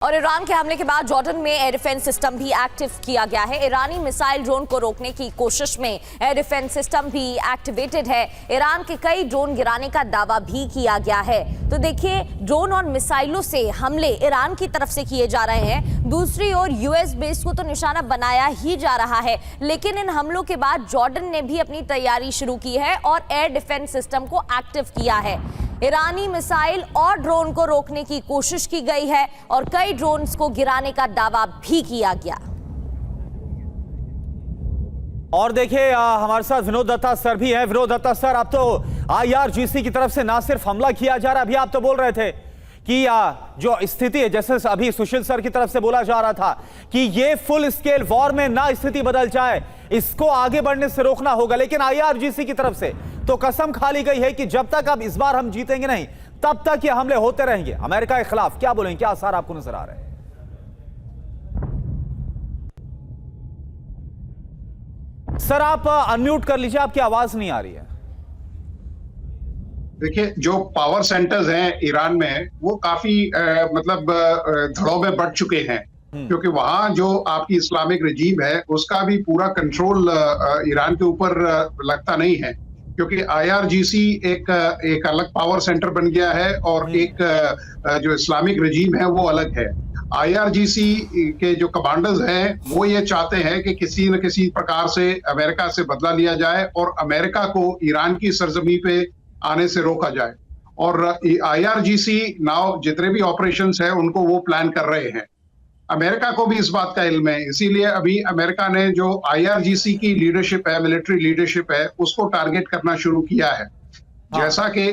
और ईरान के हमले के बाद जॉर्डन में एयर डिफेंस सिस्टम भी एक्टिव किया गया है। ईरानी मिसाइल ड्रोन को रोकने की कोशिश में एयर डिफेंस सिस्टम भी एक्टिवेटेड है। ईरान के कई ड्रोन गिराने का दावा भी किया गया है। तो देखिए, ड्रोन और मिसाइलों से हमले ईरान की तरफ से किए जा रहे हैं। दूसरी ओर यूएस बेस को तो निशाना बनाया ही जा रहा है, लेकिन इन हमलों के बाद जॉर्डन ने भी अपनी तैयारी शुरू की है और एयर डिफेंस सिस्टम को एक्टिव किया है। ईरानी मिसाइल और ड्रोन को रोकने की कोशिश की गई है और कई ड्रोन्स को गिराने का दावा भी किया गया। और देखिए, हमारे साथ विनोद दत्ता सर भी हैं। विनोद दत्ता सर, अब तो आईआरजीसी की तरफ से ना सिर्फ हमला किया जा रहा है, अभी आप तो बोल रहे थे कि जो स्थिति है, जैसे अभी सुशील सर की तरफ से बोला जा रहा था कि ये फुल स्केल वॉर में ना स्थिति बदल जाए, इसको आगे बढ़ने से रोकना होगा। लेकिन आईआरजीसी की तरफ से तो कसम खा ली गई है कि जब तक अब इस बार हम जीतेंगे नहीं, तब तक ये हमले होते रहेंगे अमेरिका के खिलाफ। क्या बोलेंगे, क्या आसार आपको नजर आ रहे हैं? सर, आप अनम्यूट कर लीजिए, आपकी आवाज नहीं आ रही है। देखिए, जो पावर सेंटर्स हैं ईरान में, वो काफी धड़ों में बढ़ चुके हैं, क्योंकि वहां जो आपकी इस्लामिक रजीम है उसका भी पूरा कंट्रोल ईरान के ऊपर लगता नहीं है, क्योंकि आईआरजीसी एक अलग पावर सेंटर बन गया है और एक जो इस्लामिक रजीम है वो अलग है। आईआरजीसी के जो कमांडर्स हैं वो ये चाहते हैं कि किसी न किसी प्रकार से अमेरिका से बदला लिया जाए और अमेरिका को ईरान की सरजमी पे आने से रोका जाए। और आईआरजीसी नाउ जितने भी ऑपरेशंस हैं उनको वो प्लान कर रहे हैं। अमेरिका को भी इस बात का इल्म है, इसीलिए अभी अमेरिका ने जो आईआरजीसी की लीडरशिप है, मिलिट्री लीडरशिप है, उसको टारगेट करना शुरू किया है। जैसा कि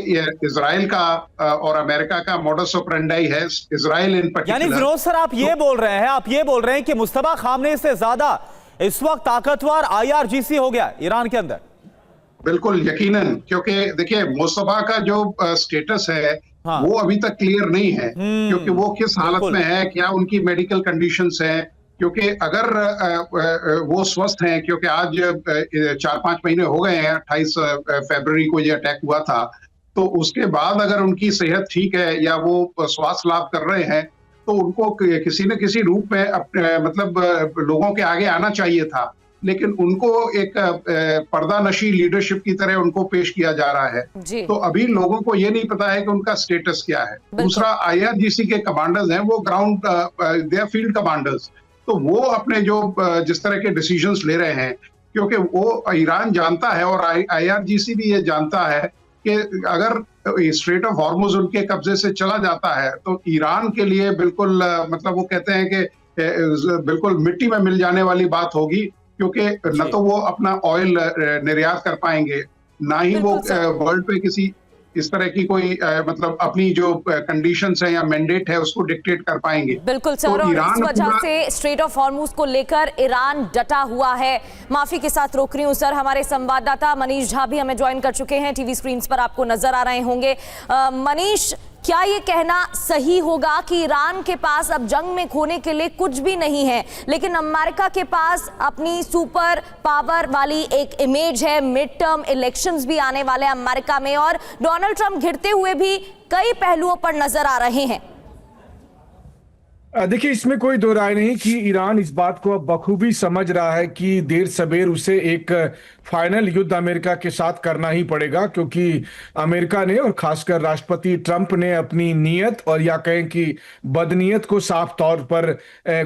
इजराइल का और अमेरिका का मॉडस ऑपरेंडी है, इजराइल इन पर्टिकुलर। यानी विनोद सर, आप ये बोल रहे हैं कि मुस्तफा खामनेई से ज्यादा इस वक्त ताकतवर आईआरजीसी हो गया ईरान के अंदर? बिल्कुल, यकीनन, क्योंकि देखिए मुस्तफा का जो स्टेटस है वो अभी तक क्लियर नहीं है, क्योंकि वो किस हालत में है, क्या उनकी मेडिकल कंडीशंस हैं। क्योंकि अगर वो स्वस्थ हैं, क्योंकि आज 4-5 महीने हो गए हैं, 28 फरवरी को ये अटैक हुआ था, तो उसके बाद अगर उनकी सेहत ठीक है या वो स्वास्थ्य लाभ कर रहे हैं, तो उनको किसी न किसी रूप में लोगों के आगे आना चाहिए था। लेकिन उनको एक पर्दानशी लीडरशिप की तरह उनको पेश किया जा रहा है। तो अभी लोगों को ये नहीं पता है कि उनका स्टेटस क्या है। दूसरा, आईआरजीसी के कमांडर्स हैं वो ground they are field commanders, तो वो अपने जो जिस तरह के डिसीजंस ले रहे हैं, क्योंकि वो ईरान जानता है और आईआरजीसी भी ये जानता है कि अगर स्ट्रेट ऑफ हॉर्मुज उनके कब्जे से चला जाता है तो ईरान के लिए बिल्कुल वो कहते हैं कि बिल्कुल मिट्टी में मिल जाने वाली बात होगी, क्योंकि न तो वो अपना ऑयल निर्यात कर पाएंगे, ना ही वो वर्ल्ड पे किसी इस तरह की कोई अपनी जो कंडीशंस है या मैंडेट है उसको डिक्टेट कर पाएंगे। बिल्कुल सर, और इस वजह से स्ट्रेट ऑफ हॉर्मुज को लेकर ईरान डटा हुआ है। माफी के साथ रोक रही हूँ सर, हमारे संवाददाता मनीष झा भी हमें ज्वाइन कर चुके हैं, टीवी स्क्रीन पर आपको नजर आ रहे होंगे। मनीष, क्या ये कहना सही होगा कि ईरान के पास अब जंग में खोने के लिए कुछ भी नहीं है, लेकिन अमेरिका के पास अपनी सुपर पावर वाली एक इमेज है, मिड टर्म इलेक्शंस भी आने वाले हैं अमेरिका में और डोनाल्ड ट्रंप घिरते हुए भी कई पहलुओं पर नजर आ रहे हैं? देखिए, इसमें कोई दो राय नहीं कि ईरान इस बात को अब बखूबी समझ रहा है कि देर सबेर उसे एक फाइनल युद्ध अमेरिका के साथ करना ही पड़ेगा, क्योंकि अमेरिका ने और खासकर राष्ट्रपति ट्रंप ने अपनी नीयत और या कहें कि बदनीयत को साफ तौर पर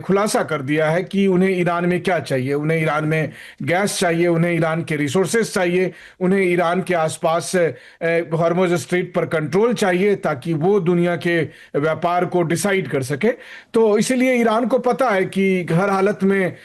खुलासा कर दिया है कि उन्हें ईरान में क्या चाहिए। उन्हें ईरान में गैस चाहिए, उन्हें ईरान के रिसोर्सेज चाहिए, उन्हें ईरान के आसपास हॉर्मुज स्ट्रेट पर कंट्रोल चाहिए ताकि वो दुनिया के व्यापार को डिसाइड कर सके। तो इसलिए ईरान को पता है कि हर हालत में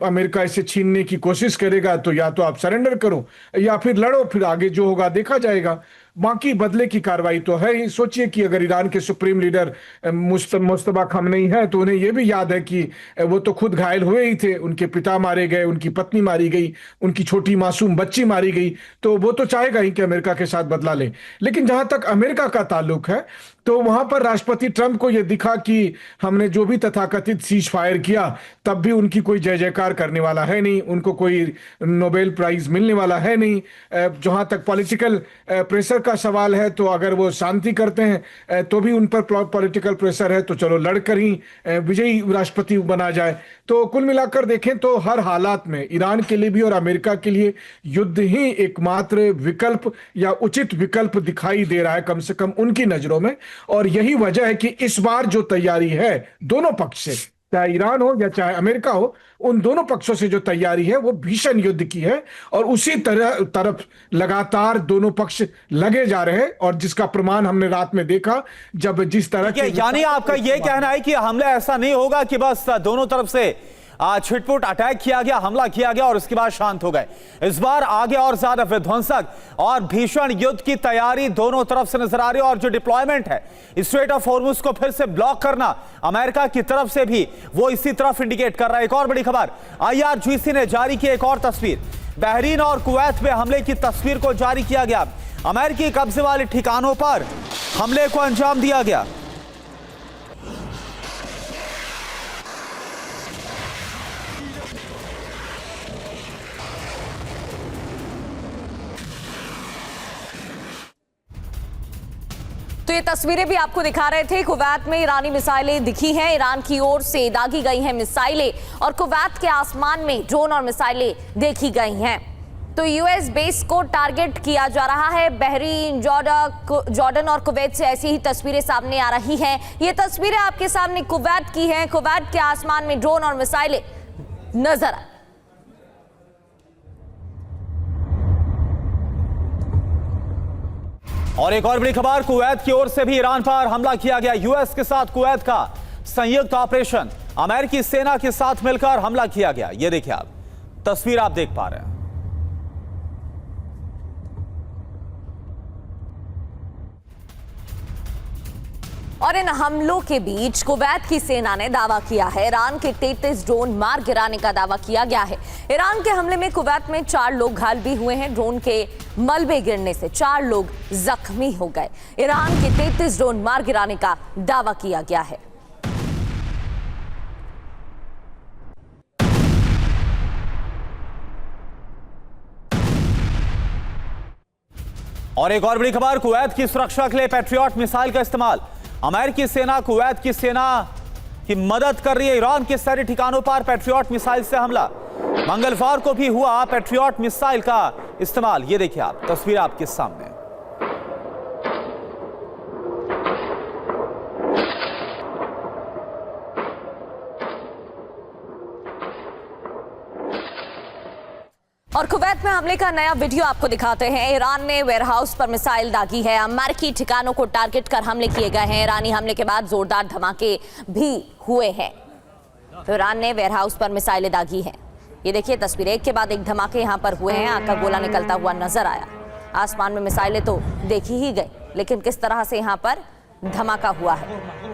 अमेरिका इसे छीनने की कोशिश करेगा, तो या तो आप सरेंडर करो या फिर लड़ो, फिर आगे जो होगा देखा जाएगा। बाकी बदले की कार्रवाई तो है ही। सोचिए कि अगर ईरान के सुप्रीम लीडर मुस्तफा खामनेई है तो उन्हें यह भी याद है कि वो तो खुद घायल हुए ही थे, उनके पिता मारे गए, उनकी पत्नी मारी गई, उनकी छोटी मासूम बच्ची मारी गई, तो वो तो चाहेगा ही कि अमेरिका के साथ बदला ले। लेकिन जहां तक अमेरिका का ताल्लुक है तो वहां पर राष्ट्रपति ट्रंप को यह दिखा कि हमने जो भी तथाकथित सीज फायर किया तब भी उनकी कोई जय जयकार करने वाला है नहीं, उनको कोई नोबेल प्राइज मिलने वाला है नहीं। जहां तक पॉलिटिकल प्रेशर का सवाल है तो अगर वो शांति करते हैं तो भी उन पर पॉलिटिकल प्रेशर है, तो चलो लड़कर ही विजयी राष्ट्रपति बना जाए। तो कुल मिलाकर देखें तो हर हालात में ईरान के लिए भी और अमेरिका के लिए युद्ध ही एकमात्र विकल्प या उचित विकल्प दिखाई दे रहा है, कम से कम उनकी नजरों में। और यही वजह है कि इस बार जो तैयारी है दोनों पक्ष से, चाहे ईरान हो या चाहे अमेरिका हो, उन दोनों पक्षों से जो तैयारी है वो भीषण युद्ध की है और उसी तरफ लगातार दोनों पक्ष लगे जा रहे हैं। और जिसका प्रमाण हमने रात में देखा, जब जिस तरह के, यानी आपका यह कहना है कि हमला ऐसा नहीं होगा कि बस दोनों तरफ से छिटपुट अटैक किया गया, हमला किया गया और उसके बाद शांत हो गए। इस बार आगे और ज्यादा विध्वंसक और भीषण युद्ध की तैयारी दोनों तरफ से नजर आ रही है। और जो डिप्लॉयमेंट है स्ट्रेट ऑफ हॉर्मुज को फिर से ब्लॉक करना अमेरिका की तरफ से भी वो इसी तरफ इंडिकेट कर रहा है। एक और बड़ी खबर, IRGC ने जारी की एक और तस्वीर, बहरीन और कुवैत में हमले की तस्वीर को जारी किया गया। अमेरिकी कब्जे वाले ठिकानों पर हमले को अंजाम दिया गया। तो ये तस्वीरें भी आपको दिखा रहे थे, कुवैत में ईरानी मिसाइलें दिखी हैं, ईरान की ओर से दागी गई हैं मिसाइलें और कुवैत के आसमान में ड्रोन और मिसाइलें देखी गई हैं। तो यूएस बेस को टारगेट किया जा रहा है। बहरीन, जॉर्डन और कुवैत से ऐसी ही तस्वीरें सामने आ रही हैं। ये तस्वीरें आपके सामने कुवैत की हैं। कुवैत के आसमान में ड्रोन और मिसाइलें नजर आ। और एक और बड़ी खबर, कुवैत की ओर से भी ईरान पर हमला किया गया। यूएस के साथ कुवैत का संयुक्त ऑपरेशन, अमेरिकी सेना के साथ मिलकर हमला किया गया। ये देखिए आप तस्वीर आप देख पा रहे हैं। और इन हमलों के बीच कुवैत की सेना ने दावा किया है, ईरान के 33 ड्रोन मार गिराने का दावा किया गया है। ईरान के हमले में कुवैत में 4 लोग घायल भी हुए हैं। ड्रोन के मलबे गिरने से 4 लोग जख्मी हो गए। ईरान के 33 ड्रोन मार गिराने का दावा किया गया है। और एक और बड़ी खबर, कुवैत की सुरक्षा के लिए पैट्रियट मिसाइल का इस्तेमाल। अमेरिकी सेना कुवैत की सेना की मदद कर रही है। ईरान के सारे ठिकानों पर पैट्रियट मिसाइल से हमला। मंगलवार को भी हुआ पैट्रियट मिसाइल का इस्तेमाल। ये देखिए आप तस्वीर आपके सामने। और कुवैत में हमले का नया वीडियो आपको दिखाते हैं। ईरान ने वेयरहाउस पर मिसाइल दागी है। अमेरिकी ठिकानों को टारगेट कर हमले किए गए हैं। ईरानी हमले के बाद जोरदार धमाके भी हुए हैं। तो ईरान ने वेयरहाउस पर मिसाइलें दागी हैं। ये देखिए तस्वीर, एक के बाद एक धमाके यहां पर हुए हैं। आग का गोला निकलता हुआ नजर आया। आसमान में मिसाइलें तो देखी ही गई, लेकिन किस तरह से यहां पर धमाका हुआ है।